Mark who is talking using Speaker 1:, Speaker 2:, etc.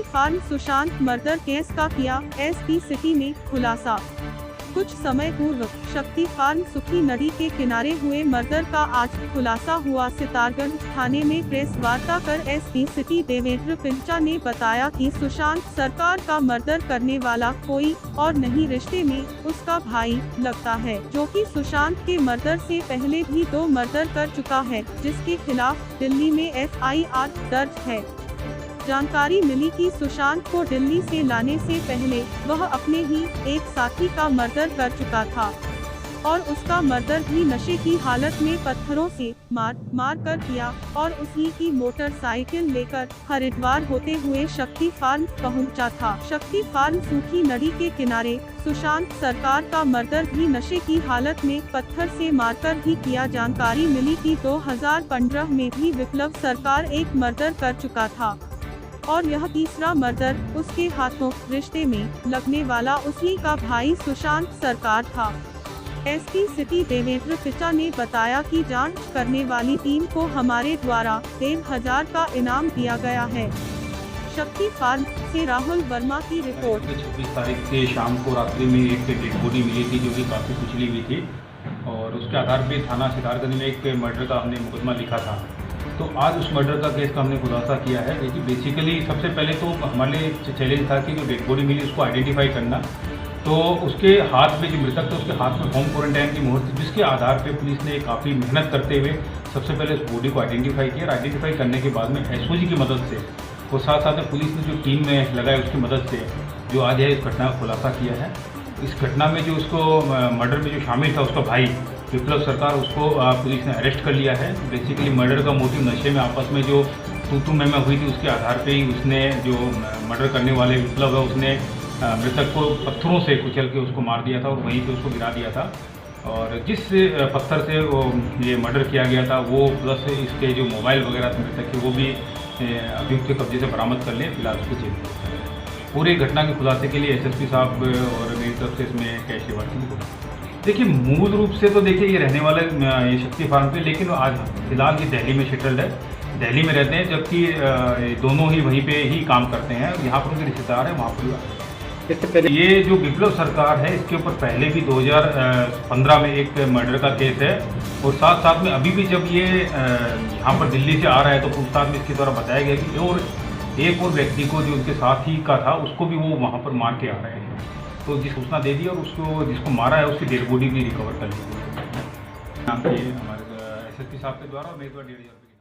Speaker 1: Farm Sushant murder case का किया SP city में खुलासा। कुछ समय पूर्व शक्ति फार्म सुखी नदी के किनारे हुए मर्डर का आज खुलासा हुआ। सितारगंज थाने में प्रेस वार्ता कर एसपी सिटी देवेंद्र पिंचा ने बताया कि सुशांत सरकार का मर्डर करने वाला कोई और नहीं, रिश्ते में उसका भाई लगता है, जो कि सुशांत के मर्डर से पहले भी 2 मर्डर कर चुका है, जिसके खिलाफ दिल्ली में FIR दर्ज है। जानकारी मिली कि सुशांत को दिल्ली से लाने से पहले वह अपने ही एक साथी का मर्डर कर चुका था और उसका मर्डर भी नशे की हालत में पत्थरों से मार कर किया और उसी की मोटरसाइकिल लेकर हरिद्वार होते हुए शक्ति फार्म पहुंचा था। शक्ति फार्म सूखी नदी के किनारे सुशांत सरकार का मर्डर भी नशे की हालत में पत्थर से मारकर ही किया। जानकारी मिली कि 2015 में भी विप्लव सरकार एक मर्डर कर चुका था और यह तीसरा मर्डर उसके हाथों। रिश्ते में लगने वाला उसी का भाई सुशांत सरकार था। एसपी सिटी देवेंद्र पिंचा ने बताया कि जांच करने वाली टीम को हमारे द्वारा 1,000 का इनाम दिया गया है। शक्ति फार्म से राहुल वर्मा की रिपोर्ट।
Speaker 2: 26 तारीख के शाम को रात्रि में एक डेड बॉडी मिली थी, जो कि काफ़ी कुचली हुई थी और उसके आधार पर थाना सितारगंज में एक मर्डर का हमने मुकदमा लिखा था। तो आज उस मर्डर का केस का हमने खुलासा किया है। देखिए, बेसिकली सबसे पहले तो हमारे लिए चैलेंज था कि जो डेड बॉडी मिली उसको आइडेंटिफाई करना। तो उसके हाथ में जो मृतक था उसके हाथ में होम क्वारंटाइन की मोहर थी, जिसके आधार पे पुलिस ने काफ़ी मेहनत करते हुए सबसे पहले उस बॉडी को आइडेंटिफाई किया। आइडेंटिफाई करने के बाद में SOG की मदद से और साथ साथ में पुलिस ने जो टीम में लगाई उसकी मदद से जो आज है इस घटना का खुलासा किया है। इस घटना में जो उसको मर्डर में जो शामिल था उसका भाई विप्लव सरकार, उसको पुलिस ने अरेस्ट कर लिया है। बेसिकली मर्डर का मोटिव नशे में आपस में जो तू मैं हुई थी, उसके आधार पे ही उसने जो मर्डर करने वाले विप्लव है उसने मृतक को पत्थरों से कुचल के उसको मार दिया था और वहीं पे उसको गिरा दिया था। और जिस पत्थर से वो ये मर्डर किया गया था वो प्लस इसके जो मोबाइल वगैरह थे मृतक के, वो भी अभियुक्त के कब्जे से बरामद कर लिए। फिलहाल उसको जेल में। पूरी घटना के खुलासे के लिए SSP साहब और मेरी तरफ से इसमें कैश सेवा। देखिए, मूल रूप से तो देखिए ये रहने वाले ये शक्ति फार्म पे, लेकिन आज फिलहाल ये दिल्ली में सेटल्ड है, दिल्ली में रहते हैं, जबकि दोनों ही वहीं पे ही काम करते हैं। यहाँ पर उनके रिश्तेदार हैं, वहाँ पर इससे पहले ये जो विप्लव सरकार है इसके ऊपर पहले भी 2015 में एक मर्डर का केस है और साथ साथ में अभी भी जब ये यहाँ पर दिल्ली से आ रहा है तो पूछताछ में इसके द्वारा बताया गया कि और एक और व्यक्ति को जो उनके साथी का था उसको भी वो वहाँ पर मार के आ रहे हैं। तो जिस सूचना दे दी और उसको जिसको मारा है उसकी डेड बॉडी भी रिकवर कर ली। यहाँ पे हमारे SSP साहब के द्वारा और मेरे द्वारा 1,500 रुपये